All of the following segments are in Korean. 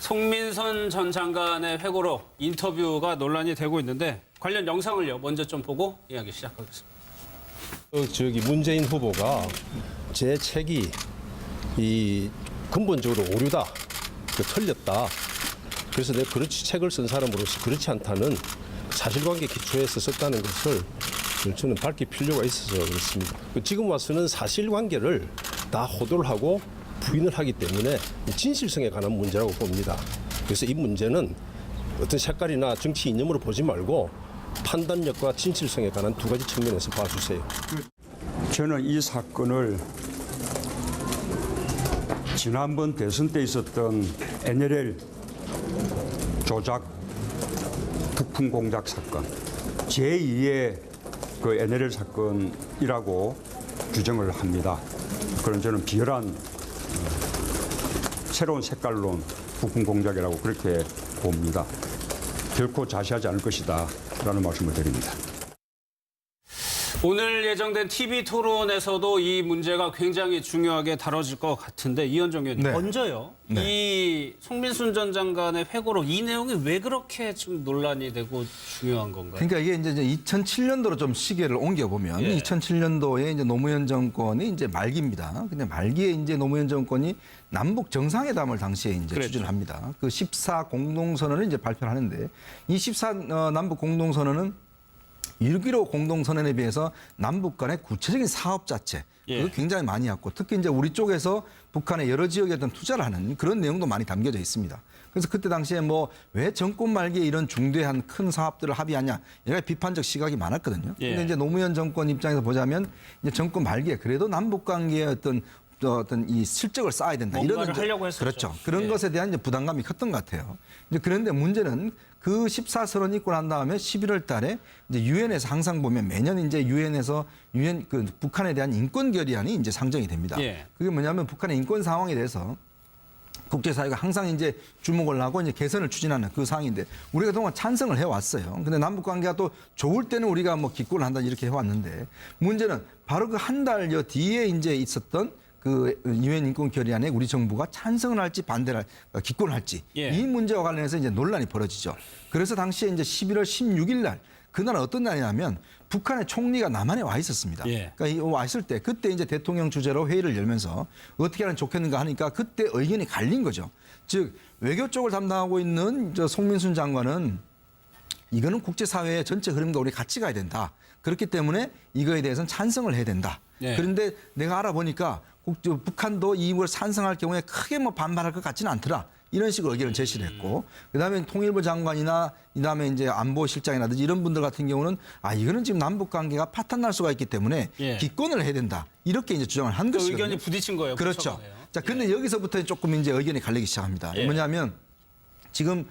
송민선 전 장관의 회고록 인터뷰가 논란이 되고 있는데 관련 영상을요 먼저 좀 보고 이야기 시작하겠습니다. 문재인 후보가 제 책이 근본적으로 오류다, 틀렸다. 그래서 내가 그렇지 책을 쓴 사람으로서 그렇지 않다는 사실관계 기초에서 썼다는 것을 저는 밝힐 필요가 있어서 그렇습니다. 지금 와서는 사실관계를 다 호도를 하고 부인을 하기 때문에 진실성에 관한 문제라고 봅니다. 그래서 이 문제는 어떤 색깔이나 정치 이념으로 보지 말고 판단력과 진실성에 관한 두 가지 측면에서 봐주세요. 저는 이 사건을 지난번 대선 때 있었던 NLL 조작 부품 공작 사건 제2의 그 NLL 사건이라고 규정을 합니다. 그런 저는 비열한 새로운 색깔론 부품 공작이라고 그렇게 봅니다. 결코 자시하지 않을 것이다 라는 말씀을 드립니다. 오늘 예정된 TV 토론에서도 이 문제가 굉장히 중요하게 다뤄질 것 같은데 이현정 의원님 먼저요. 이 송민순 전 장관의 회고록 이 내용이 왜 그렇게 지금 논란이 되고 중요한 건가요? 그러니까 이게 이제 2007년도로 좀 시계를 옮겨보면 2007년도에 이제 노무현 정권이 이제 말기입니다. 근데 말기에 이제 노무현 정권이 남북 정상회담을 당시에 이제 추진을 합니다. 그 14 공동선언을 이제 발표를 하는데 이 14 남북 공동선언은 6.15 공동선언에 비해서 남북 간의 구체적인 사업 자체 그거 굉장히 많이 했고 특히 이제 우리 쪽에서 북한의 여러 지역에 어떤 투자를 하는 그런 내용도 많이 담겨져 있습니다. 그래서 그때 당시에 뭐 왜 정권 말기에 이런 중대한 큰 사업들을 합의하냐 여러 가지 비판적 시각이 많았거든요. 근데 이제 노무현 정권 입장에서 보자면 이제 정권 말기에 그래도 남북 관계의 어떤 이 실적을 쌓아야 된다. 이런 하려고 했었죠. 그렇죠. 그런 것에 대한 이제 부담감이 컸던 것 같아요. 이제 그런데 문제는 그 14선언 있고 난 다음에 11월 달에 이제 유엔에서 항상 보면 매년 이제 유엔에서 그 북한에 대한 인권 결의안이 이제 상정이 됩니다. 그게 뭐냐면 북한의 인권 상황에 대해서 국제사회가 항상 이제 주목을 하고 이제 개선을 추진하는 그 상황인데 우리가 그동안 찬성을 해왔어요. 근데 남북 관계가 또 좋을 때는 우리가 뭐 기권을 한다 이렇게 해왔는데 문제는 바로 그 한 달여 뒤에 이제 있었던 그 유엔 인권 결의안에 우리 정부가 찬성을 할지 반대를 기권을 할지 이 문제와 관련해서 이제 논란이 벌어지죠. 그래서 당시에 이제 11월 16일 날 그날은 어떤 날이냐면 북한의 총리가 남한에 와 있었습니다. 그러니까 와 있을 때 그때 이제 대통령 주재로 회의를 열면서 어떻게 하면 좋겠는가 하니까 그때 의견이 갈린 거죠. 즉 외교 쪽을 담당하고 있는 송민순 장관은 이거는 국제사회의 전체 흐름과 우리 같이 가야 된다. 그렇기 때문에 이거에 대해서는 찬성을 해야 된다. 그런데 내가 알아보니까 북한도 이걸 찬성할 경우에 크게 뭐 반발할 것 같지는 않더라. 이런 식으로 의견을 제시를 했고 그다음에 통일부 장관이나 그다음에 이제 안보실장이라든지 이런 분들 같은 경우는 이거는 지금 남북 관계가 파탄 날 수가 있기 때문에 기권을 해야 된다. 이렇게 이제 주장을 한 것이거든요. 의견이 부딪힌 거예요. 그렇죠. 자, 근데 여기서부터 조금 이제 의견이 갈리기 시작합니다. 뭐냐면 지금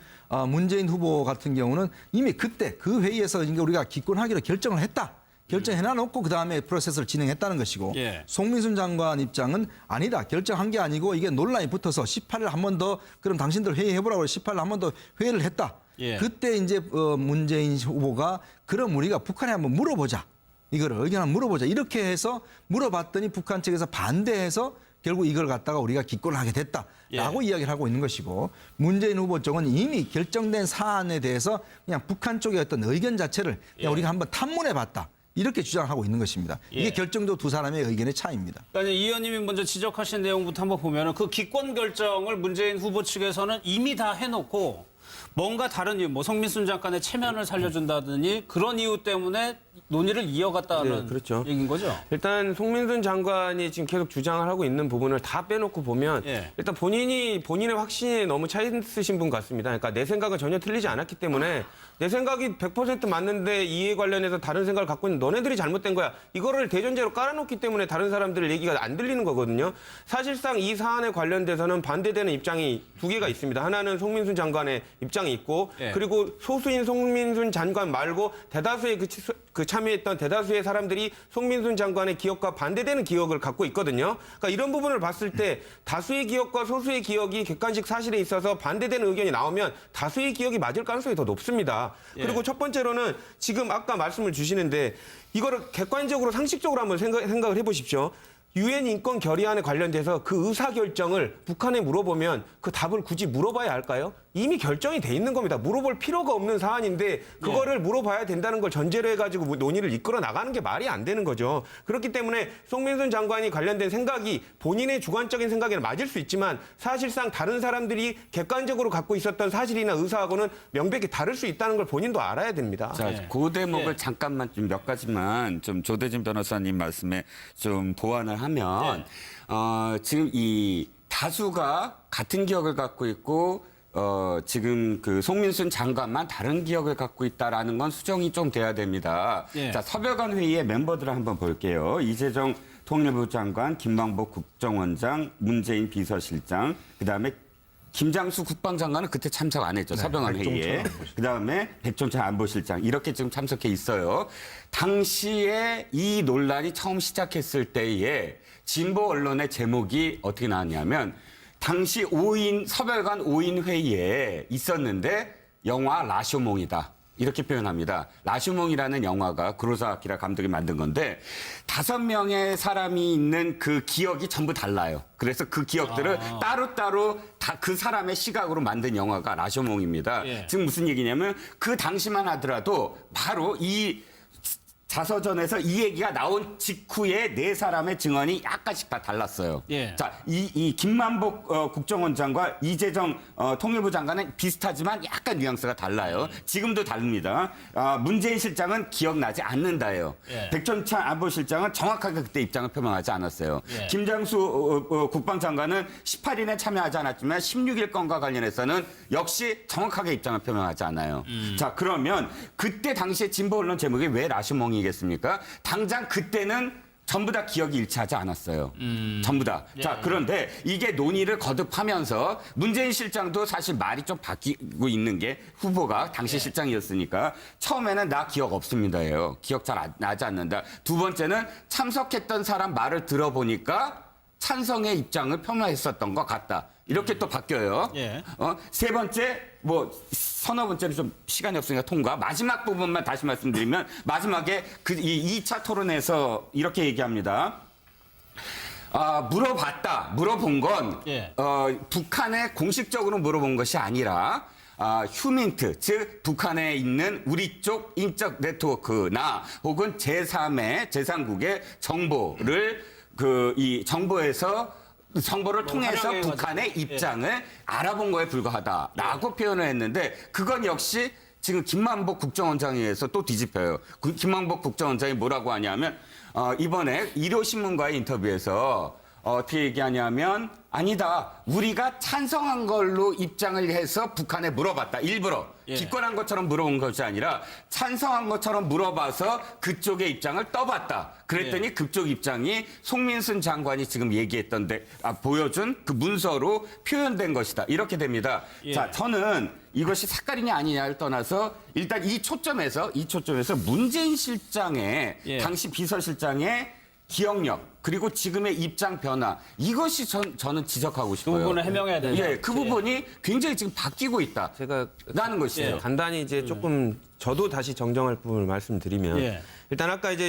문재인 후보 같은 경우는 이미 그때 그 회의에서 우리가 기권하기로 결정을 했다. 결정해놔놓고 그다음에 프로세스를 진행했다는 것이고 송민순 장관 입장은 아니다. 결정한 게 아니고 이게 논란이 붙어서 18일 한 번 더 그럼 당신들 회의해보라고 18일 한 번 더 회의를 했다. 그때 이제 문재인 후보가 그럼 우리가 북한에 한번 물어보자. 이거를 의견 한번 물어보자. 이렇게 해서 물어봤더니 북한 측에서 반대해서 결국 이걸 갖다가 우리가 기권을 하게 됐다라고 이야기를 하고 있는 것이고 문재인 후보 쪽은 이미 결정된 사안에 대해서 그냥 북한 쪽의 어떤 의견 자체를 그냥 우리가 한번 탐문해봤다. 이렇게 주장하고 있는 것입니다. 이게 결정도 두 사람의 의견의 차이입니다. 그러니까 이 의원님이 먼저 지적하신 내용부터 한번 보면 그 기권 결정을 문재인 후보 측에서는 이미 다 해놓고 뭔가 다른 이유, 뭐 송민순 장관의 체면을 살려준다더니 그런 이유 때문에 논의를 이어갔다는 얘기인 거죠? 일단 송민순 장관이 지금 계속 주장을 하고 있는 부분을 다 빼놓고 보면 일단 본인의 확신에 너무 차 있으신 분 같습니다. 그러니까 내 생각은 전혀 틀리지 않았기 때문에 내 생각이 100% 맞는데 이에 관련해서 다른 생각을 갖고 있는 너네들이 잘못된 거야. 이거를 대전제로 깔아놓기 때문에 다른 사람들 얘기가 안 들리는 거거든요. 사실상 이 사안에 관련돼서는 반대되는 입장이 두 개가 있습니다. 하나는 송민순 장관의 입장이 있고 그리고 소수인 송민순 장관 말고 대다수의 그 참여했던 대다수의 사람들이 송민순 장관의 기억과 반대되는 기억을 갖고 있거든요. 그러니까 이런 부분을 봤을 때 다수의 기억과 소수의 기억이 객관식 사실에 있어서 반대되는 의견이 나오면 다수의 기억이 맞을 가능성이 더 높습니다. 그리고 첫 번째로는 지금 아까 말씀을 주시는데 이거를 객관적으로 상식적으로 한번 생각을 해보십시오. 유엔 인권 결의안에 관련돼서 그 의사 결정을 북한에 물어보면 그 답을 굳이 물어봐야 할까요? 이미 결정이 돼 있는 겁니다. 물어볼 필요가 없는 사안인데 그거를 물어봐야 된다는 걸 전제로 해가지고 논의를 이끌어 나가는 게 말이 안 되는 거죠. 그렇기 때문에 송민순 장관이 관련된 생각이 본인의 주관적인 생각에는 맞을 수 있지만 사실상 다른 사람들이 객관적으로 갖고 있었던 사실이나 의사하고는 명백히 다를 수 있다는 걸 본인도 알아야 됩니다. 자, 그 대목을 잠깐만 좀 몇 가지만 좀 조대진 변호사님 말씀에 좀 보완을 하면 지금 이 다수가 같은 기억을 갖고 있고 지금 그 송민순 장관만 다른 기억을 갖고 있다라는 건 수정이 좀 돼야 됩니다. 자, 서별관 회의의 멤버들을 한번 볼게요. 이재정 통일부 장관, 김만복 국정원장, 문재인 비서실장, 그다음에 김장수 국방장관은 그때 참석 안 했죠. 서병환 회의에. 그다음에 백종찬 안보실장 이렇게 지금 참석해 있어요. 당시에 이 논란이 처음 시작했을 때에 진보 언론의 제목이 어떻게 나왔냐면 당시 5인 서별관 5인 회의에 있었는데 영화 라쇼몽이다. 이렇게 표현합니다. 라쇼몽이라는 영화가 구로사와 아키라 감독이 만든 건데 5명의 사람이 있는 그 기억이 전부 달라요. 그래서 그 기억들을 따로따로 다 그 사람의 시각으로 만든 영화가 라쇼몽입니다. 지금 무슨 얘기냐면 그 당시만 하더라도 바로 이 자서전에서 이 얘기가 나온 직후에 4사람의 증언이 약간씩 다 달랐어요. 자, 이 김만복 국정원장과 이재정 통일부 장관은 비슷하지만 약간 뉘앙스가 달라요. 지금도 다릅니다. 문재인 실장은 기억나지 않는다예요. 백종찬 안보실장은 정확하게 그때 입장을 표명하지 않았어요. 김장수 국방장관은 18일에 참여하지 않았지만 16일 건과 관련해서는 역시 정확하게 입장을 표명하지 않아요. 자, 그러면 그때 당시에 진보 언론 제목이 왜 라쇼몽이 겠습니까? 당장 그때는 전부 다 기억이 일치하지 않았어요. 전부 다. 자, 그런데 이게 논의를 거듭하면서 문재인 실장도 사실 말이 좀 바뀌고 있는 게 후보가 당시 실장이었으니까 처음에는 나 기억 없습니다예요. 기억 잘 나지 않는다. 두 번째는 참석했던 사람 말을 들어보니까 찬성의 입장을 표명했었던 것 같다. 이렇게 또 바뀌어요. 세 번째, 뭐 서너 번째는 좀 시간이 없으니까 통과. 마지막 부분만 다시 말씀드리면 마지막에 이 2차 토론에서 이렇게 얘기합니다. 물어본 건 북한에 공식적으로 물어본 것이 아니라 휴민트, 즉 북한에 있는 우리 쪽 인적 네트워크나 혹은 제3국의 정보를 이 정보를 통해서 북한의 입장을 알아본 거에 불과하다라고 표현을 했는데 그건 역시 지금 김만복 국정원장에 의해서 또 뒤집혀요. 김만복 국정원장이 뭐라고 하냐면 이번에 일요신문과의 인터뷰에서 어떻게 얘기하냐면 아니다. 우리가 찬성한 걸로 입장을 해서 북한에 물어봤다. 일부러. 기권한 것처럼 물어본 것이 아니라 찬성한 것처럼 물어봐서 그쪽의 입장을 떠봤다. 그랬더니 그쪽 입장이 송민순 장관이 지금 얘기했던데 보여준 그 문서로 표현된 것이다. 이렇게 됩니다. 자, 저는 이것이 삭갈이냐 아니냐를 떠나서 일단 이 초점에서 문재인 실장의 당시 비서실장의 기억력 그리고 지금의 입장 변화 이것이 저는 지적하고 싶어요. 그 부분을 해명해야 된다. 그 부분이 굉장히 지금 바뀌고 있다. 제가 라는 것이에요. 간단히 이제 조금 저도 다시 정정할 부분을 말씀드리면 일단 아까 이제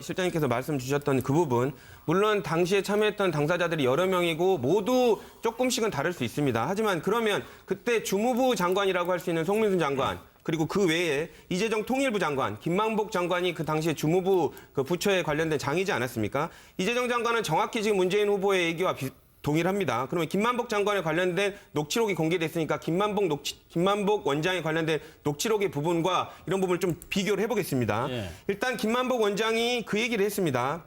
실장님께서 말씀 주셨던 그 부분 물론 당시에 참여했던 당사자들이 여러 명이고 모두 조금씩은 다를 수 있습니다. 하지만 그러면 그때 주무부 장관이라고 할 수 있는 송민순 장관 그리고 그 외에 이재정 통일부 장관, 김만복 장관이 그 당시에 주무부 그 부처에 관련된 장이지 않았습니까? 이재정 장관은 정확히 지금 문재인 후보의 얘기와 동일합니다. 그러면 김만복 장관에 관련된 녹취록이 공개됐으니까 김만복 원장에 관련된 녹취록의 부분과 이런 부분을 좀 비교를 해보겠습니다. 일단 김만복 원장이 그 얘기를 했습니다.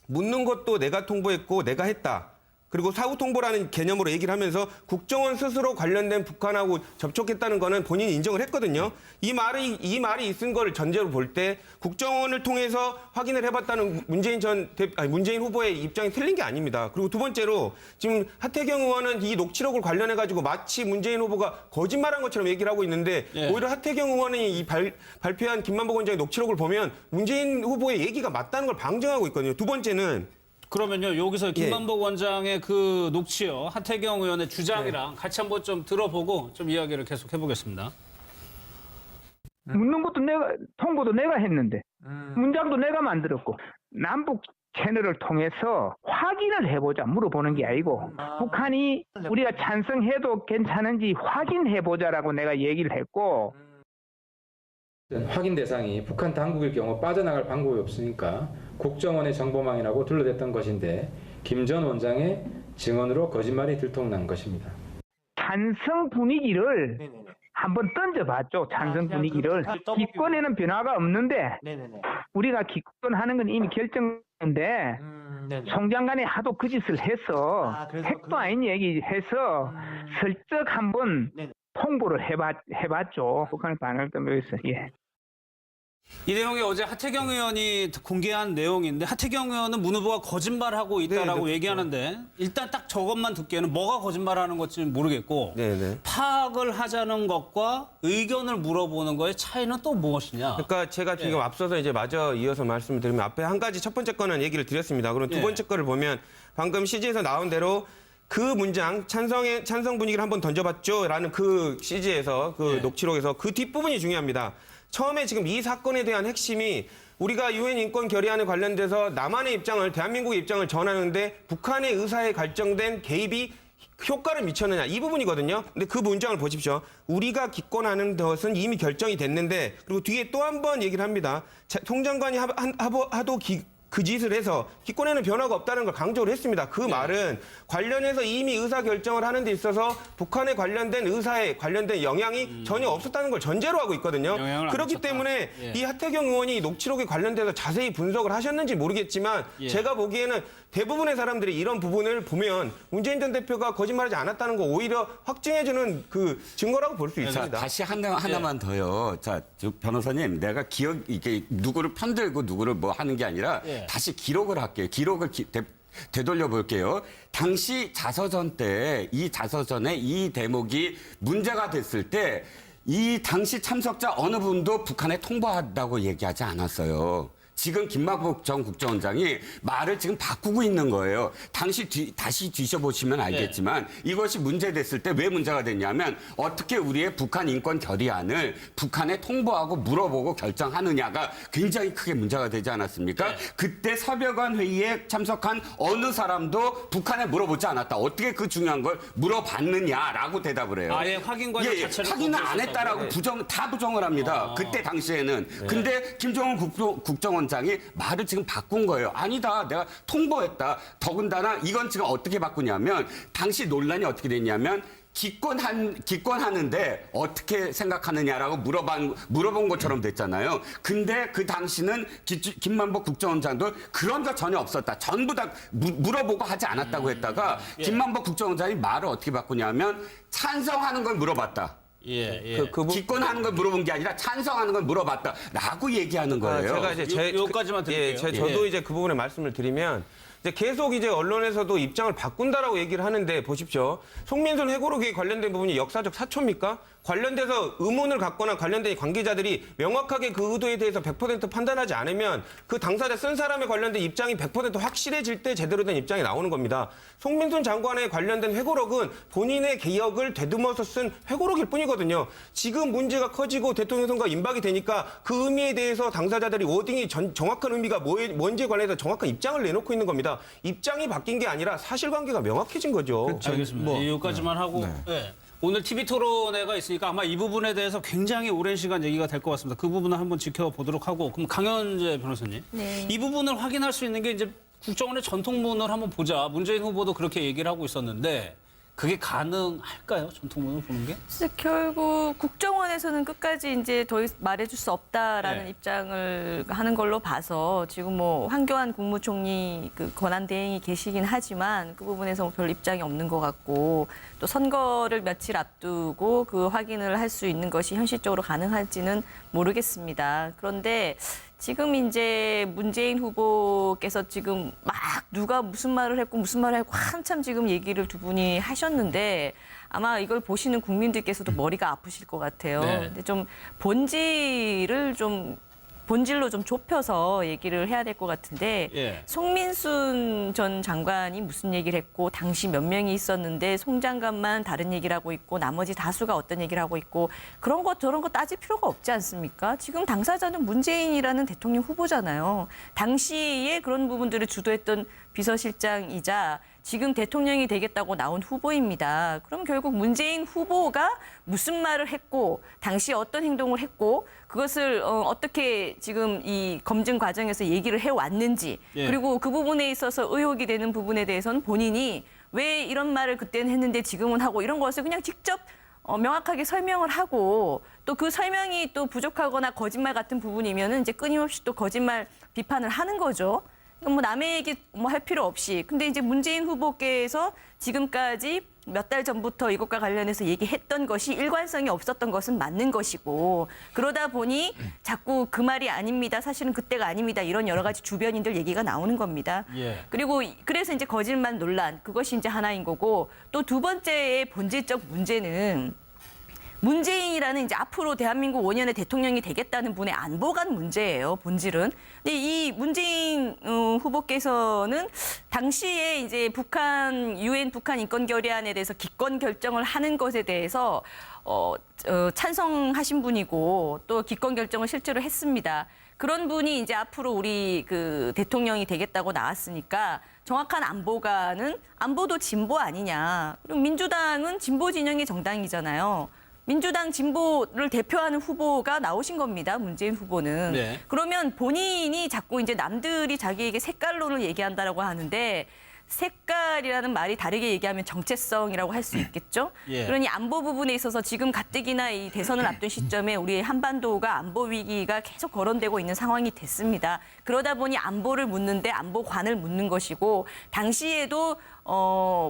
묻는 것도 내가 통보했고 내가 했다. 그리고 사후 통보라는 개념으로 얘기를 하면서 국정원 스스로 관련된 북한하고 접촉했다는 거는 본인이 인정을 했거든요. 이 말이 있은 걸 전제로 볼 때 국정원을 통해서 확인을 해봤다는 문재인 후보의 입장이 틀린 게 아닙니다. 그리고 두 번째로 지금 하태경 의원은 이 녹취록을 관련해 가지고 마치 문재인 후보가 거짓말한 것처럼 얘기를 하고 있는데 오히려 하태경 의원이 발표한 김만복 원장의 녹취록을 보면 문재인 후보의 얘기가 맞다는 걸 방증하고 있거든요. 두 번째는 그러면요, 여기서 김만복 원장의 그 녹취요, 하태경 의원의 주장이랑 같이 한번 좀 들어보고 좀 이야기를 계속 해보겠습니다. 묻는 것도 통보도 내가 했는데 문장도 내가 만들었고 남북 채널을 통해서 확인을 해보자, 물어보는 게 아니고 북한이 우리가 찬성해도 괜찮은지 확인해보자라고 내가 얘기를 했고, 확인 대상이 북한 당국일 경우 빠져나갈 방법이 없으니까 국정원의 정보망이라고 둘러댔던 것인데 김 전 원장의 증언으로 거짓말이 들통난 것입니다. 찬성 분위기를 한번 던져봤죠. 찬성 분위기를. 기권에는 변화가 없는데 우리가 기권하는 건 이미 결정인데 송 장관이 하도 그 짓을 해서 택도 아닌 얘기 해서 슬쩍 한번 통보를 해봤죠. 북한의 반응을 떠나서. 예. 이 내용이 어제 하태경 의원이 공개한 내용인데 하태경 의원은 문 후보가 거짓말하고 있다라고 얘기하는데 일단 딱 저것만 듣기에는 뭐가 거짓말하는 건지 모르겠고 파악을 하자는 것과 의견을 물어보는 거의 차이는 또 무엇이냐. 그러니까 제가 지금 앞서서 이제 마저 이어서 말씀을 드리면 앞에 한 가지 첫 번째 거는 얘기를 드렸습니다. 그럼 두 번째 거를 보면 방금 CG에서 나온 대로 그 문장 찬성 분위기를 한번 던져봤죠라는 그 CG에서 그 녹취록에서 그 뒷부분이 중요합니다. 처음에 지금 이 사건에 대한 핵심이 우리가 유엔 인권 결의안에 관련돼서 남한의 입장을 대한민국의 입장을 전하는데 북한의 의사에 결정된 개입이 효과를 미쳤느냐 이 부분이거든요. 근데 그 문장을 보십시오. 우리가 기권하는 것은 이미 결정이 됐는데 그리고 뒤에 또 한 번 얘기를 합니다. 송 장관이 하도 그 짓을 해서 기권에는 변화가 없다는 걸 강조를 했습니다. 그 말은 관련해서 이미 의사결정을 하는 데 있어서 북한에 관련된 의사에 관련된 영향이 전혀 없었다는 걸 전제로 하고 있거든요. 그렇기 때문에 이 하태경 의원이 녹취록에 관련돼서 자세히 분석을 하셨는지 모르겠지만 제가 보기에는 대부분의 사람들이 이런 부분을 보면 문재인 전 대표가 거짓말하지 않았다는 거 오히려 확증해주는 그 증거라고 볼 수 있습니다. 다시 하나만 더요. 자, 변호사님, 내가 이게 누구를 편들고 누구를 뭐 하는 게 아니라 다시 기록을 할게요. 기록을 되돌려 볼게요. 당시 자서전 때 이 자서전에 이 대목이 문제가 됐을 때 이 당시 참석자 어느 분도 북한에 통보한다고 얘기하지 않았어요. 지금 김만복 전 국정원장이 말을 지금 바꾸고 있는 거예요. 다시 뒤져보시면 알겠지만 이것이 문제됐을 때 왜 문제가 됐냐면 어떻게 우리의 북한 인권 결의안을 북한에 통보하고 물어보고 결정하느냐가 굉장히 크게 문제가 되지 않았습니까? 그때 서별관 회의에 참석한 어느 사람도 북한에 물어보지 않았다. 어떻게 그 중요한 걸 물어봤느냐라고 대답을 해요. 아예 확인 과정 자체를 확인을 안 했다라고 다 부정을 합니다. 그때 당시에는. 근데 김정은 국정원장이 말을 지금 바꾼 거예요. 아니다. 내가 통보했다. 더군다나 이건 지금 어떻게 바꾸냐면 당시 논란이 어떻게 됐냐면 기권하는데 어떻게 생각하느냐라고 물어본 것처럼 됐잖아요. 근데 그 당시는 김만복 국정원장도 그런 거 전혀 없었다. 전부 다 물어보고 하지 않았다고 했다가 김만복 국정원장이 말을 어떻게 바꾸냐면 찬성하는 걸 물어봤다. 기권하는 걸 물어본 게 아니라 찬성하는 걸 물어봤다라고 얘기하는 거예요. 제가 이제 여기까지만 드릴게요. 저도 이제 그 부분에 말씀을 드리면 이제 계속 이제 언론에서도 입장을 바꾼다라고 얘기를 하는데 보십시오. 송민순 회고록에 관련된 부분이 역사적 사초입니까? 관련돼서 의문을 갖거나 관련된 관계자들이 명확하게 그 의도에 대해서 100% 판단하지 않으면 그 당사자 쓴 사람에 관련된 입장이 100% 확실해질 때 제대로 된 입장이 나오는 겁니다. 송민순 장관에 관련된 회고록은 본인의 개혁을 되듬어서 쓴 회고록일 뿐이거든요. 지금 문제가 커지고 대통령 선거가 임박이 되니까 그 의미에 대해서 당사자들이 워딩이 정확한 의미가 뭔지에 관해서 정확한 입장을 내놓고 있는 겁니다. 입장이 바뀐 게 아니라 사실관계가 명확해진 거죠. 그렇죠. 알겠습니다. 여기까지만 하고 오늘 TV 토론회가 있으니까 아마 이 부분에 대해서 굉장히 오랜 시간 얘기가 될 것 같습니다. 그 부분을 한번 지켜보도록 하고 그럼 강현재 변호사님. 이 부분을 확인할 수 있는 게 이제 국정원의 전통문을 한번 보자. 문재인 후보도 그렇게 얘기를 하고 있었는데 그게 가능할까요? 전통문을 보는 게? 결국 국정원에서는 끝까지 이제 더 말해줄 수 없다라는 입장을 하는 걸로 봐서 지금 뭐 황교안 국무총리 그 권한대행이 계시긴 하지만 그 부분에서 별 입장이 없는 것 같고 또 선거를 며칠 앞두고 그 확인을 할 수 있는 것이 현실적으로 가능할지는 모르겠습니다. 그런데 지금 이제 문재인 후보께서 지금 막 누가 무슨 말을 했고 무슨 말을 했고 한참 지금 얘기를 두 분이 하셨는데 아마 이걸 보시는 국민들께서도 머리가 아프실 것 같아요. 근데 좀 본질을 좀 본질로 좀 좁혀서 얘기를 해야 될 것 같은데 예. 송민순 전 장관이 무슨 얘기를 했고 당시 몇 명이 있었는데 송 장관만 다른 얘기를 하고 있고 나머지 다수가 어떤 얘기를 하고 있고 그런 거 저런 거 따질 필요가 없지 않습니까? 지금 당사자는 문재인이라는 대통령 후보잖아요. 당시에 그런 부분들을 주도했던 비서실장이자 지금 대통령이 되겠다고 나온 후보입니다. 그럼 결국 문재인 후보가 무슨 말을 했고 당시 어떤 행동을 했고 그것을 어떻게 지금 이 검증 과정에서 얘기를 해왔는지 예. 그리고 그 부분에 있어서 의혹이 되는 부분에 대해서는 본인이 왜 이런 말을 그때는 했는데 지금은 하고 이런 것을 그냥 직접 명확하게 설명을 하고 또 그 설명이 또 부족하거나 거짓말 같은 부분이면은 이제 끊임없이 또 거짓말 비판을 하는 거죠. 뭐 남의 얘기 뭐 할 필요 없이. 근데 이제 문재인 후보께서 지금까지 몇 달 전부터 이것과 관련해서 얘기했던 것이 일관성이 없었던 것은 맞는 것이고 그러다 보니 자꾸 그 말이 아닙니다. 사실은 그때가 아닙니다. 이런 여러 가지 주변인들 얘기가 나오는 겁니다. 예. 그리고 그래서 이제 거짓말 논란 그것이 이제 하나인 거고 또 두 번째의 본질적 문제는 문재인이라는 이제 앞으로 대한민국 5년의 대통령이 되겠다는 분의 안보관 문제예요, 본질은. 근데 이 문재인 후보께서는 당시에 이제 유엔 북한 인권 결의안에 대해서 기권 결정을 하는 것에 대해서 찬성하신 분이고 또 기권 결정을 실제로 했습니다. 그런 분이 이제 앞으로 우리 그 대통령이 되겠다고 나왔으니까 정확한 안보관은 안보도 진보 아니냐. 그리고 민주당은 진보 진영의 정당이잖아요. 민주당 진보를 대표하는 후보가 나오신 겁니다. 문재인 후보는. 네. 그러면 본인이 자꾸 이제 남들이 자기에게 색깔론을 얘기한다라고 하는데 색깔이라는 말이 다르게 얘기하면 정체성이라고 할 수 있겠죠. 예. 그러니 안보 부분에 있어서 지금 가뜩이나 이 대선을 앞둔 시점에 우리 한반도가 안보 위기가 계속 거론되고 있는 상황이 됐습니다. 그러다 보니 안보를 묻는데 안보관을 묻는 것이고 당시에도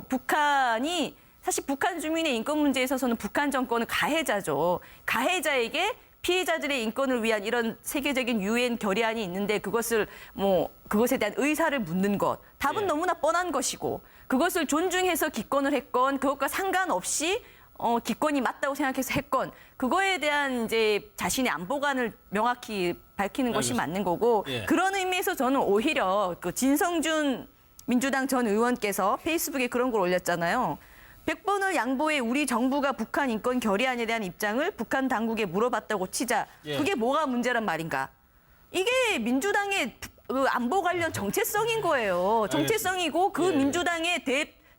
북한이 사실 북한 주민의 인권 문제에 있어서는 북한 정권은 가해자죠. 가해자에게 피해자들의 인권을 위한 이런 세계적인 유엔 결의안이 있는데 그것에 대한 의사를 묻는 것. 답은 예. 너무나 뻔한 것이고 그것을 존중해서 기권을 했건 그것과 상관없이 기권이 맞다고 생각해서 했건 그거에 대한 이제 자신의 안보관을 명확히 밝히는 것이 맞는 거고 예. 그런 의미에서 저는 오히려 그 진성준 민주당 전 의원께서 페이스북에 그런 걸 올렸잖아요. 100번을 양보해 우리 정부가 북한 인권 결의안에 대한 입장을 북한 당국에 물어봤다고 치자. 예. 그게 뭐가 문제란 말인가? 이게 민주당의 그 안보 관련 정체성인 거예요. 정체성이고 그 예. 민주당의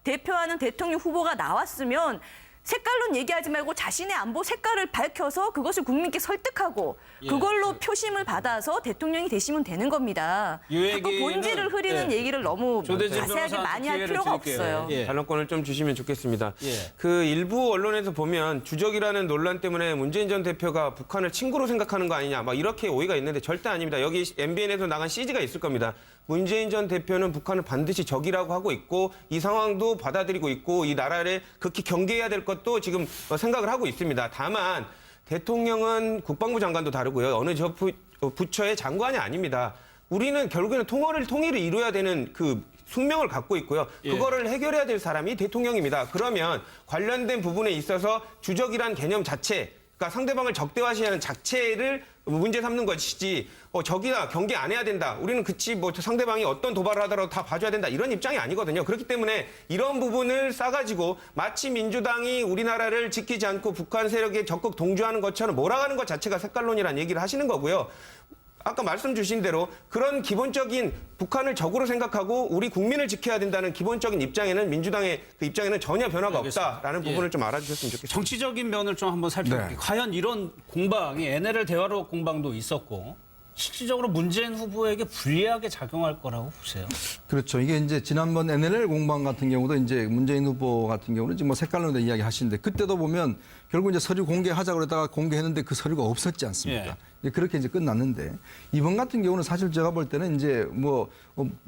대표하는 대통령 후보가 나왔으면 색깔론 얘기하지 말고 자신의 안보 색깔을 밝혀서 그것을 국민께 설득하고 예. 그걸로 표심을 받아서 대통령이 되시면 되는 겁니다. 이 자꾸 얘기는- 본질을 흐리는 예. 얘기를 너무 조대진 자세하게 변호사한테 많이 할 기회를 필요가 드릴게요. 없어요. 예. 반론권을 좀 주시면 좋겠습니다. 예. 그 일부 언론에서 보면 주적이라는 논란 때문에 문재인 전 대표가 북한을 친구로 생각하는 거 아니냐 막 이렇게 오해가 있는데 절대 아닙니다. 여기 MBN에서 나간 CG가 있을 겁니다. 문재인 전 대표는 북한을 반드시 적이라고 하고 있고 이 상황도 받아들이고 있고 이 나라를 극히 경계해야 될 것도 지금 생각을 하고 있습니다. 다만 대통령은 국방부 장관도 다르고요. 어느 부처의 장관이 아닙니다. 우리는 결국에는 통일을 이루어야 되는 그 숙명을 갖고 있고요. 예. 그거를 해결해야 될 사람이 대통령입니다. 그러면 관련된 부분에 있어서 주적이란 개념 자체, 그러니까 상대방을 적대화시하는 자체를 문제 삼는 것이지 적이나 경계 안 해야 된다. 우리는 상대방이 어떤 도발을 하더라도 다 봐줘야 된다. 이런 입장이 아니거든요. 그렇기 때문에 이런 부분을 싸가지고 마치 민주당이 우리나라를 지키지 않고 북한 세력에 적극 동조하는 것처럼 몰아가는 것 자체가 색깔론이라는 얘기를 하시는 거고요. 아까 말씀 주신 대로 그런 기본적인 북한을 적으로 생각하고 우리 국민을 지켜야 된다는 기본적인 입장에는 민주당의 그 입장에는 전혀 변화가 알겠습니다. 없다라는 예. 부분을 좀 알아주셨으면 좋겠습니다. 정치적인 면을 좀 한번 살펴볼게요. 네. 과연 이런 공방이 NLL 대화로 공방도 있었고 실질적으로 문재인 후보에게 불리하게 작용할 거라고 보세요. 그렇죠. 이게 이제 지난번 NLL 공방 같은 경우도 이제 문재인 후보 같은 경우는 지금 뭐 색깔론에 대한 이야기 하시는데 그때도 보면 결국 이제 서류 공개하자고 그러다가 공개했는데 그 서류가 없었지 않습니까? 예. 이제 그렇게 이제 끝났는데 이번 같은 경우는 사실 제가 볼 때는 이제 뭐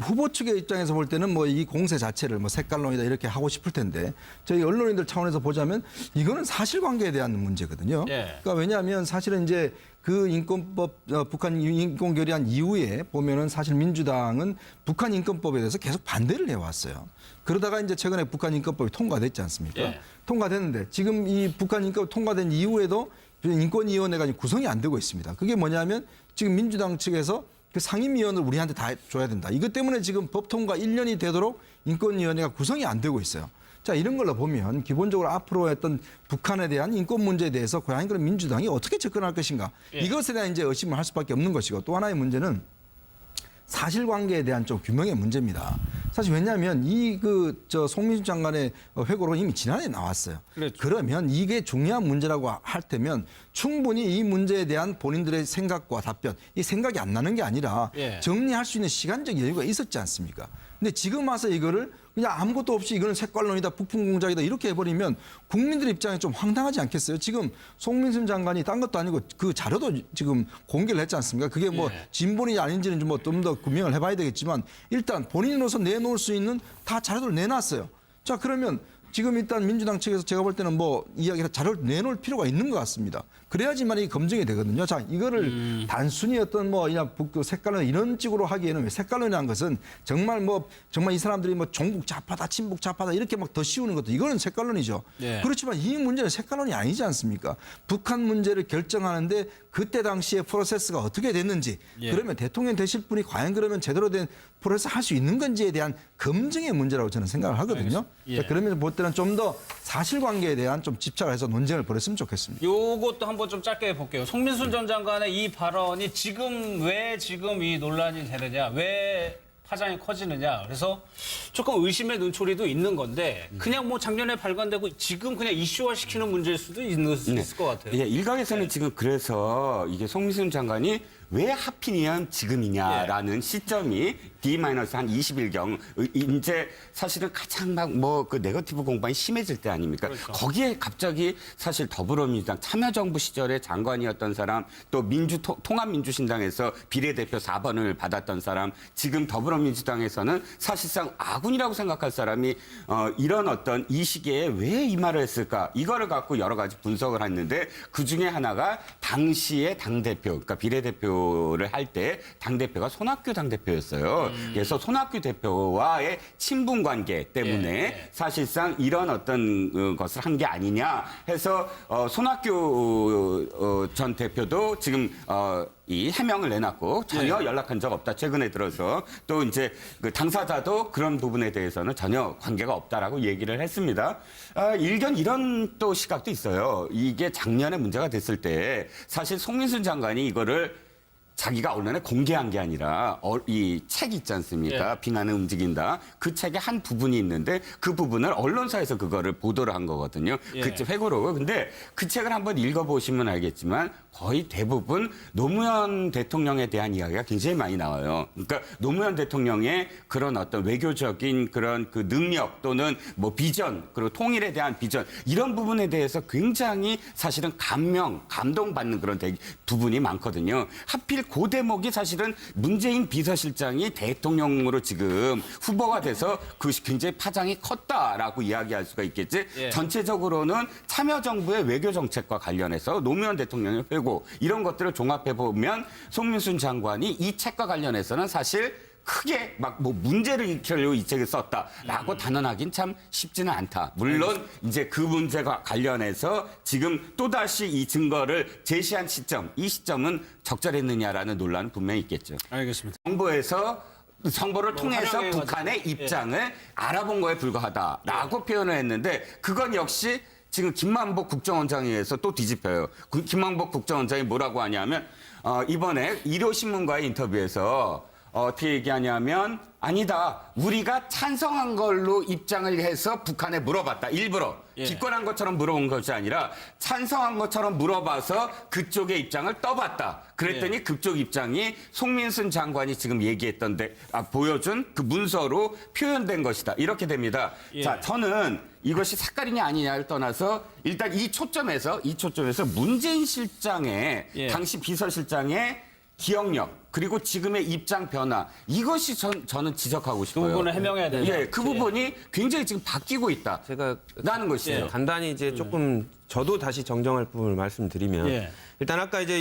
후보 측의 입장에서 볼 때는 뭐 이 공세 자체를 뭐 색깔론이다 이렇게 하고 싶을 텐데 저희 언론인들 차원에서 보자면 이거는 사실관계에 대한 문제거든요. 예. 그러니까 왜냐하면 사실은 이제 그 인권법 북한 인권 결의안 이후에 보면은 사실 민주당은 북한 인권법에 대해서 계속 반대를 해왔어요. 그러다가 이제 최근에 북한 인권법이 통과됐지 않습니까? 예. 통과됐는데 지금 이 북한 인권위가 통과된 이후에도 인권위원회가 구성이 안 되고 있습니다. 그게 뭐냐면 지금 민주당 측에서 그 상임위원을 우리한테 다 줘야 된다. 이것 때문에 지금 법 통과 1년이 되도록 인권위원회가 구성이 안 되고 있어요. 자, 이런 걸로 보면 기본적으로 앞으로 했던 북한에 대한 인권 문제에 대해서 과연 그럼 민주당이 어떻게 접근할 것인가. 이것에 대한 이제 의심을 할 수밖에 없는 것이고, 또 하나의 문제는 사실관계에 대한 좀 규명의 문제입니다. 사실 왜냐하면 송민수 장관의 회고록은 이미 지난해 나왔어요. 그렇죠. 그러면 이게 중요한 문제라고 할 때면 충분히 이 문제에 대한 본인들의 생각과 답변, 이 생각이 안 나는 게 아니라 정리할 수 있는 시간적 여유가 있었지 않습니까? 근데 지금 와서 이거를 그냥 아무것도 없이 이거는 색깔론이다, 북풍공작이다 이렇게 해버리면 국민들 입장에 좀 황당하지 않겠어요? 지금 송민순 장관이 딴 것도 아니고 그 자료도 지금 공개를 했지 않습니까? 그게 뭐 진본이 아닌지는 좀 더 규명을 해봐야 되겠지만 일단 본인으로서 내놓을 수 있는 다 자료를 내놨어요. 자, 그러면 지금 일단 민주당 측에서 제가 볼 때는 자료를 내놓을 필요가 있는 것 같습니다. 그래야지만 이 검증이 되거든요. 자, 이거를 단순히 그냥 색깔론 이런 식으로 하기에는 색깔론이라는 것은 정말 이 사람들이 종북 좌파다, 친북 좌파다 이렇게 더 씌우는 것도 이거는 색깔론이죠. 그렇지만 이 문제는 색깔론이 아니지 않습니까? 북한 문제를 결정하는데 그때 당시에 프로세스가 어떻게 됐는지 그러면 대통령 되실 분이 과연 그러면 제대로 된 프로세스 할 수 있는 건지에 대한 검증의 문제라고 저는 생각을 하거든요. 자, 그러면 볼 때는 좀 더 사실관계에 대한 좀 집착을 해서 논쟁을 벌였으면 좋겠습니다. 요것도 한번 좀 짧게 해볼게요. 송민순 전 장관의 이 발언이 왜 지금 이 논란이 되느냐, 왜 파장이 커지느냐. 그래서 조금 의심의 눈초리도 있는 건데 그냥 작년에 발간되고 지금 그냥 이슈화 시키는 문제일 수도 있을 것 같아요. 예, 일각에서는 지금 그래서 이게 송민순 장관이 왜 하필이면 지금이냐라는 시점이 D-한 20일경 이제 사실은 가장 그 네거티브 공방이 심해질 때 아닙니까? 그렇죠. 거기에 갑자기 사실 더불어민주당 참여정부 시절에 장관이었던 사람, 또 통합민주신당에서 비례대표 4번을 받았던 사람, 지금 더불어민주당에서는 사실상 아군이라고 생각할 사람이 이런 어떤 이 시기에 왜 이 말을 했을까? 이거를 갖고 여러 가지 분석을 했는데 그 중에 하나가 당시의 당대표, 그러니까 비례대표를 할 때 당대표가 손학규 당대표였어요. 그래서 손학규 대표와의 친분 관계 때문에 사실상 이런 어떤 것을 한 게 아니냐 해서 손학규 전 대표도 지금 이 해명을 내놨고 전혀 연락한 적 없다. 최근에 들어서 또 이제 그 당사자도 그런 부분에 대해서는 전혀 관계가 없다라고 얘기를 했습니다. 일견 이런 또 시각도 있어요. 이게 작년에 문제가 됐을 때 사실 송민순 장관이 이거를 자기가 언론에 공개한 게 아니라 이 책 있지 않습니까? 빙하는 움직인다. 그 책의 한 부분이 있는데 그 부분을 언론사에서 그거를 보도를 한 거거든요. 그책 회고록을. 근데 그 책을 한번 읽어보시면 알겠지만 거의 대부분 노무현 대통령에 대한 이야기가 굉장히 많이 나와요. 그러니까 노무현 대통령의 그런 어떤 외교적인 그런 그 능력 또는 비전 그리고 통일에 대한 비전 이런 부분에 대해서 굉장히 사실은 감동받는 그런 부분이 많거든요. 하필 그 대목이 사실은 문재인 비서실장이 대통령으로 지금 후보가 돼서 그것이 굉장히 파장이 컸다라고 이야기할 수가 있겠지. 전체적으로는 참여정부의 외교정책과 관련해서 노무현 대통령의 회고 이런 것들을 종합해보면 송민순 장관이 이 책과 관련해서는 사실 크게 문제를 일으키려고 이 책을 썼다라고 단언하긴 참 쉽지는 않다. 물론 이제 그 문제가 관련해서 지금 또다시 이 증거를 제시한 시점, 이 시점은 적절했느냐라는 논란은 분명히 있겠죠. 알겠습니다. 정부에서 정보를 통해서 북한의 입장을 알아본 거에 불과하다라고 표현을 했는데 그건 역시 지금 김만복 국정원장에서 또 뒤집혀요. 김만복 국정원장이 뭐라고 하냐면 이번에 일요신문과의 인터뷰에서 어떻게 얘기하냐면 아니다. 우리가 찬성한 걸로 입장을 해서 북한에 물어봤다. 일부러. 기권한 것처럼 물어본 것이 아니라 찬성한 것처럼 물어봐서 그쪽의 입장을 떠봤다. 그랬더니 그쪽 입장이 송민순 장관이 지금 얘기했던데 보여준 그 문서로 표현된 것이다. 이렇게 됩니다. 자, 저는 이것이 색깔이냐 아니냐를 떠나서 일단 이 초점에서 문재인 실장의 당시 비서실장의 기억력 그리고 지금의 입장 변화 이것이 저는 지적하고 싶어요. 그 부분을 해명해야 되죠. 그 부분이 굉장히 지금 바뀌고 있다. 제가 라는 것이에요. 간단히 이제 조금 저도 다시 정정할 부분을 말씀드리면 일단 아까 이제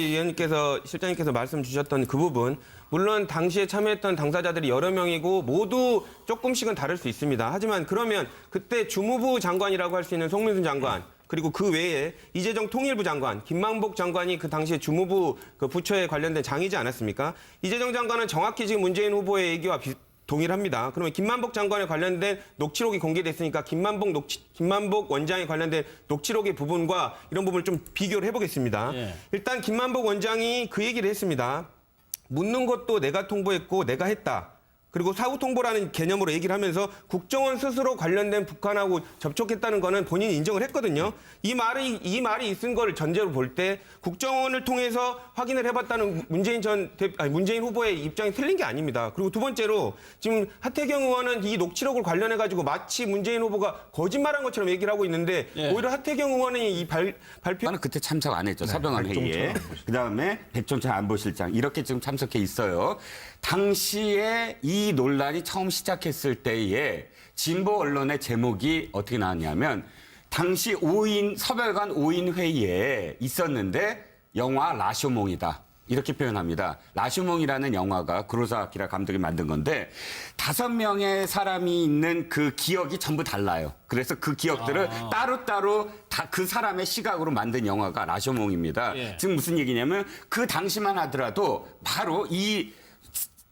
실장님께서 말씀 주셨던 그 부분 물론 당시에 참여했던 당사자들이 여러 명이고 모두 조금씩은 다를 수 있습니다. 하지만 그러면 그때 주무부 장관이라고 할 수 있는 송민순 장관 그리고 그 외에 이재정 통일부 장관, 김만복 장관이 그 당시에 주무부 그 부처에 관련된 장이지 않았습니까? 이재정 장관은 정확히 지금 문재인 후보의 얘기와 동일합니다. 그러면 김만복 장관에 관련된 녹취록이 공개됐으니까 김만복 원장에 관련된 녹취록의 부분과 이런 부분을 좀 비교를 해보겠습니다. 예. 일단 김만복 원장이 그 얘기를 했습니다. 묻는 것도 내가 통보했고 내가 했다. 그리고 사후 통보라는 개념으로 얘기를 하면서 국정원 스스로 관련된 북한하고 접촉했다는 거는 본인이 인정을 했거든요. 이 말이 있은 걸 전제로 볼 때 국정원을 통해서 확인을 해봤다는 문재인 후보의 입장이 틀린 게 아닙니다. 그리고 두 번째로 지금 하태경 의원은 이 녹취록을 관련해 가지고 마치 문재인 후보가 거짓말한 것처럼 얘기를 하고 있는데 오히려 하태경 의원이 이 발표 나는 그때 참석 안 했죠. 서병환 회의에. 그다음에 백종찬 안보실장 이렇게 지금 참석해 있어요. 당시에 이 논란이 처음 시작했을 때에 진보 언론의 제목이 어떻게 나왔냐면 당시 서별관 5인 회의에 있었는데 영화 라쇼몽이다. 이렇게 표현합니다. 라쇼몽이라는 영화가 구로사 아키라 감독이 만든 건데 5명의 사람이 있는 그 기억이 전부 달라요. 그래서 그 기억들을 따로따로 다 그 사람의 시각으로 만든 영화가 라쇼몽입니다. 예. 지금 무슨 얘기냐면 그 당시만 하더라도 바로 이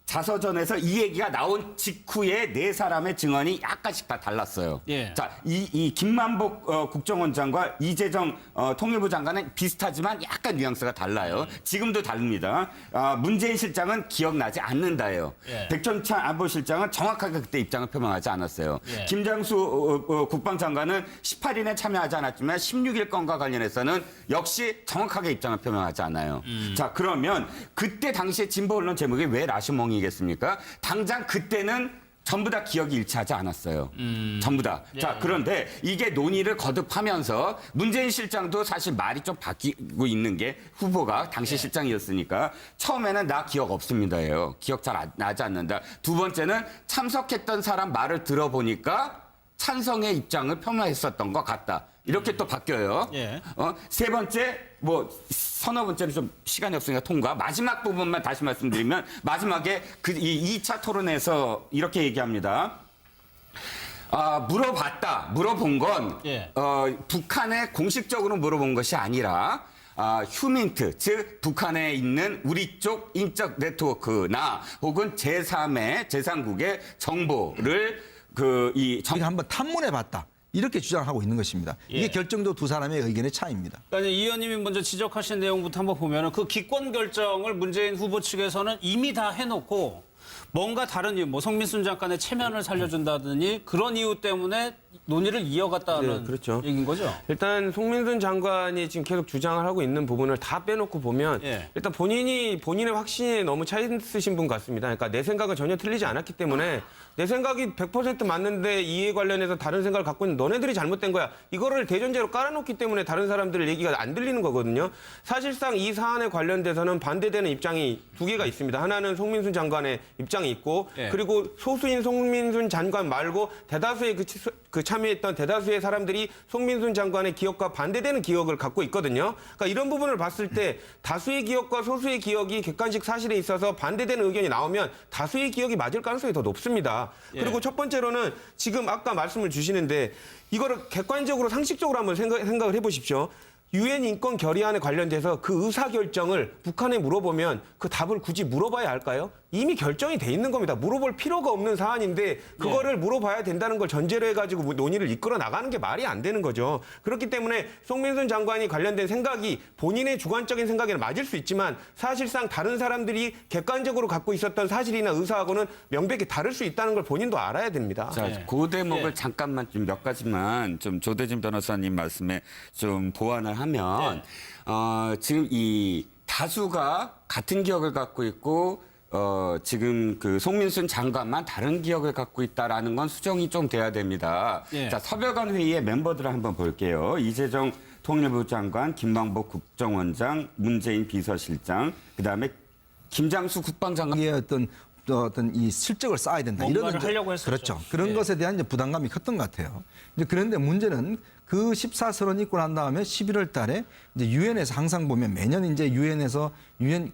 자서전에서 이 얘기가 나온 직후에 4사람의 증언이 약간씩 다 달랐어요. 예. 자, 이 김만복 국정원장과 이재정 통일부 장관은 비슷하지만 약간 뉘앙스가 달라요. 지금도 다릅니다. 문재인 실장은 기억나지 않는다예요. 예. 백종찬 안보실장은 정확하게 그때 입장을 표명하지 않았어요. 예. 김장수 국방장관은 18일에 참여하지 않았지만 16일 건과 관련해서는 역시 정확하게 입장을 표명하지 않아요. 자, 그러면 그때 당시에 진보 언론 제목이 왜 라시몽이겠습니까? 당장 그때는 전부 다 기억이 일치하지 않았어요. 전부 다. 자, 그런데 이게 논의를 거듭하면서 문재인 실장도 사실 말이 좀 바뀌고 있는 게 후보가 당시 실장이었으니까 처음에는 나 기억 없습니다예요. 기억 잘 나지 않는다. 두 번째는 참석했던 사람 말을 들어보니까 찬성의 입장을 표명했었던 것 같다. 이렇게 또 바뀌어요. 예. 세 번째, 서너 번째는 좀 시간이 없으니까 통과. 마지막 부분만 다시 말씀드리면, 마지막에 이 2차 토론에서 이렇게 얘기합니다. 물어본 건, 예. 북한에 공식적으로 물어본 것이 아니라, 휴민트, 즉 북한에 있는 우리 쪽 인적 네트워크나 혹은 제3국의 정보를 우리가 한번 탐문해봤다. 이렇게 주장하고 있는 것입니다. 이게 예. 결정도 두 사람의 의견의 차이입니다. 그러니까 이 의원님이 먼저 지적하신 내용부터 한번 보면은 그 기권 결정을 문재인 후보 측에서는 이미 다 해놓고 뭔가 다른 이유, 성민순 장관의 체면을 살려준다더니 그런 이유 때문에 논의를 이어갔다는 네, 그렇죠. 얘기인 거죠. 일단 송민순 장관이 지금 계속 주장을 하고 있는 부분을 다 빼놓고 보면 예. 일단 본인의 확신에 너무 차 있으신 분 같습니다. 그러니까 내 생각은 전혀 틀리지 않았기 때문에 내 생각이 100% 맞는데 이에 관련해서 다른 생각을 갖고 있는 너네들이 잘못된 거야. 이거를 대전제로 깔아놓기 때문에 다른 사람들 얘기가 안 들리는 거거든요. 사실상 이 사안에 관련돼서는 반대되는 입장이 2개가 있습니다. 하나는 송민순 장관의 입장이 있고 예. 그리고 소수인 송민순 장관 말고 대다수의 그 참여했던 대다수의 사람들이 송민순 장관의 기억과 반대되는 기억을 갖고 있거든요. 그러니까 이런 부분을 봤을 때 다수의 기억과 소수의 기억이 객관식 사실에 있어서 반대되는 의견이 나오면 다수의 기억이 맞을 가능성이 더 높습니다. 예. 그리고 첫 번째로는 지금 아까 말씀을 주시는데 이거를 객관적으로 상식적으로 한번 생각을 해보십시오. 유엔 인권 결의안에 관련돼서 그 의사결정을 북한에 물어보면 그 답을 굳이 물어봐야 할까요? 이미 결정이 돼 있는 겁니다. 물어볼 필요가 없는 사안인데 그거를 물어봐야 된다는 걸 전제로 해가지고 논의를 이끌어 나가는 게 말이 안 되는 거죠. 그렇기 때문에 송민순 장관이 관련된 생각이 본인의 주관적인 생각에는 맞을 수 있지만 사실상 다른 사람들이 객관적으로 갖고 있었던 사실이나 의사하고는 명백히 다를 수 있다는 걸 본인도 알아야 됩니다. 자, 그 대목을 잠깐만 좀 몇 가지만 좀 조대진 변호사님 말씀에 좀 보완을 하면 지금 이 다수가 같은 기억을 갖고 있고 지금 그 송민순 장관만 다른 기억을 갖고 있다라는 건 수정이 좀 돼야 됩니다. 예. 자, 서별관 회의의 멤버들을 한번 볼게요. 이재정 통일부 장관, 김만복 국정원장, 문재인 비서실장, 그다음에 김장수 국방장관. 이게 어떤 이 실적을 쌓아야 된다. 뭔가를 이런 하려고 했었죠. 그렇죠. 그런 예. 것에 대한 이제 부담감이 컸던 것 같아요. 이제 그런데 문제는 그 14선언 있고 난 다음에 11월 달에 이제 유엔에서 항상 보면 매년 이제 유엔에서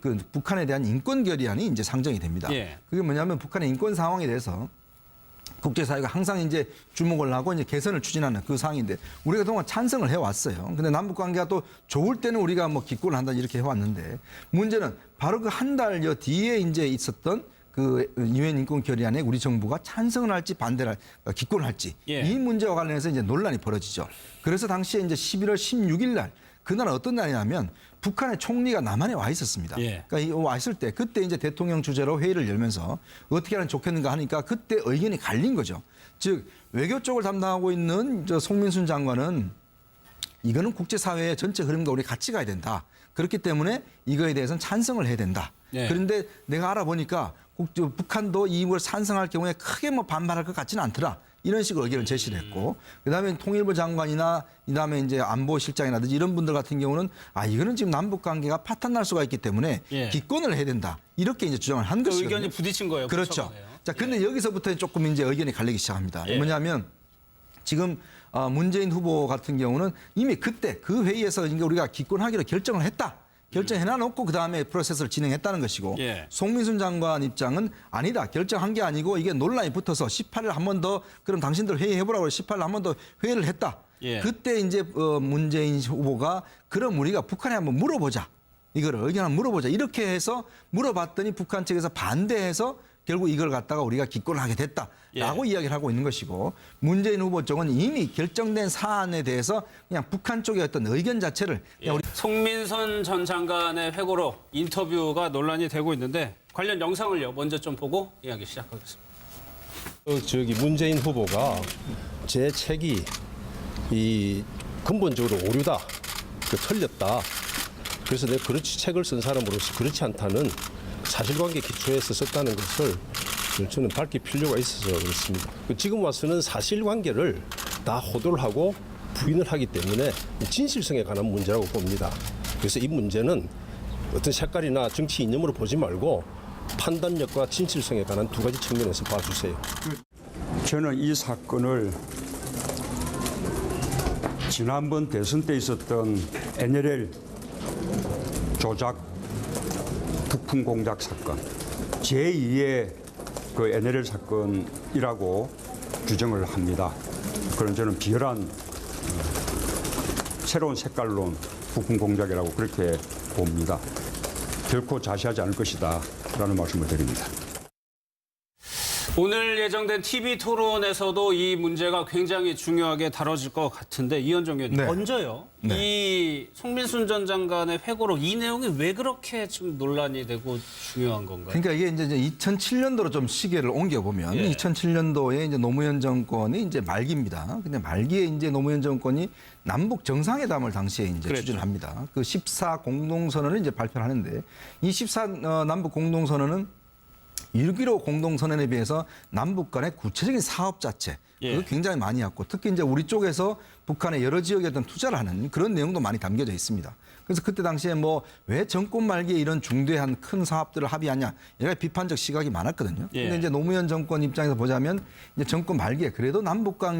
그 북한에 대한 인권 결의안이 이제 상정이 됩니다. 예. 그게 뭐냐면 북한의 인권 상황에 대해서 국제사회가 항상 이제 주목을 하고 이제 개선을 추진하는 그 상황인데 우리가 그동안 찬성을 해왔어요. 근데 남북 관계가 또 좋을 때는 우리가 뭐 기권을 한다 이렇게 해왔는데 문제는 바로 그 한 달여 뒤에 이제 있었던 그 유엔 인권 결의안에 우리 정부가 찬성을 할지 반대를 기권을 할지 이 문제와 관련해서 이제 논란이 벌어지죠. 그래서 당시에 이제 11월 16일 날 그날은 어떤 날이냐면 북한의 총리가 남한에 와 있었습니다. 그러니까 와 있을 때 그때 이제 대통령 주재로 회의를 열면서 어떻게 하면 좋겠는가 하니까 그때 의견이 갈린 거죠. 즉 외교 쪽을 담당하고 있는 저 송민순 장관은 이거는 국제사회의 전체 흐름과 우리 같이 가야 된다. 그렇기 때문에 이거에 대해서는 찬성을 해야 된다. 그런데 내가 알아보니까 북한도 이걸 찬성할 경우에 크게 뭐 반발할 것 같지는 않더라. 이런 식으로 의견을 제시를 했고, 그다음에 통일부 장관이나 그다음에 이제 안보실장이라든지 이런 분들 같은 경우는 이거는 지금 남북 관계가 파탄 날 수가 있기 때문에 기권을 해야 된다. 이렇게 이제 주장을 한 것이거든요. 의견이 부딪힌 거예요. 그렇죠. 자, 근데 여기서부터 조금 이제 의견이 갈리기 시작합니다. 뭐냐면 지금 문재인 후보 같은 경우는 이미 그때 그 회의에서 우리가 기권하기로 결정을 했다. 결정해놔놓고 그다음에 프로세스를 진행했다는 것이고 송민순 장관 입장은 아니다. 결정한 게 아니고 이게 논란이 붙어서 18일 한 번 더 그럼 당신들 회의해보라고 18일 한 번 더 회의를 했다. 그때 이제 문재인 후보가 그럼 우리가 북한에 한번 물어보자. 이거를 의견 한번 물어보자. 이렇게 해서 물어봤더니 북한 측에서 반대해서 결국 이걸 갖다가 우리가 기권을 하게 됐다라고 이야기를 하고 있는 것이고 문재인 후보 쪽은 이미 결정된 사안에 대해서 그냥 북한 쪽의 어떤 의견 자체를 그냥 우리 송민선 전 장관의 회고로 인터뷰가 논란이 되고 있는데 관련 영상을요 먼저 좀 보고 이야기 시작하겠습니다. 문재인 후보가 제 책이 이 근본적으로 오류다, 틀렸다. 그래서 내가 책을 쓴 사람으로서 그렇지 않다는 사실관계 기초에서 썼다는 것을 저는 밝힐 필요가 있어서 그렇습니다. 지금 와서는 사실관계를 다 호도를 하고 부인을 하기 때문에 진실성에 관한 문제라고 봅니다. 그래서 이 문제는 어떤 색깔이나 정치 이념으로 보지 말고 판단력과 진실성에 관한 두 가지 측면에서 봐주세요. 저는 이 사건을 지난번 대선 때 있었던 NLL 조작 부품 공작 사건, 제2의 그 NLL 사건이라고 규정을 합니다. 그런 저는 비열한 새로운 색깔론 부품 공작이라고 그렇게 봅니다. 결코 자시하지 않을 것이다 라는 말씀을 드립니다. 오늘 예정된 TV 토론에서도 이 문제가 굉장히 중요하게 다뤄질 것 같은데 이현정 의원님 먼저요. 이 송민순 전 장관의 회고록 이 내용이 왜 그렇게 지금 논란이 되고 중요한 건가요? 그러니까 이게 이제 2007년도로 좀 시계를 옮겨보면 2007년도에 이제 노무현 정권이 이제 말기입니다. 근데 말기에 이제 노무현 정권이 남북 정상회담을 당시에 이제 추진을 합니다. 그 14 공동선언을 이제 발표를 하는데 이 14 남북 공동선언은 6.15 공동선언에 비해서 남북 간의 구체적인 사업 자체 그거 굉장히 많이 했고 특히 이제 우리 쪽에서 북한의 여러 지역에 어떤 투자를 하는 그런 내용도 많이 담겨져 있습니다. 그래서 그때 당시에 뭐 왜 정권 말기에 이런 중대한 큰 사업들을 합의하냐 여러 가지 비판적 시각이 많았거든요. 근데 이제 노무현 정권 입장에서 보자면 이제 정권 말기에 그래도 남북 간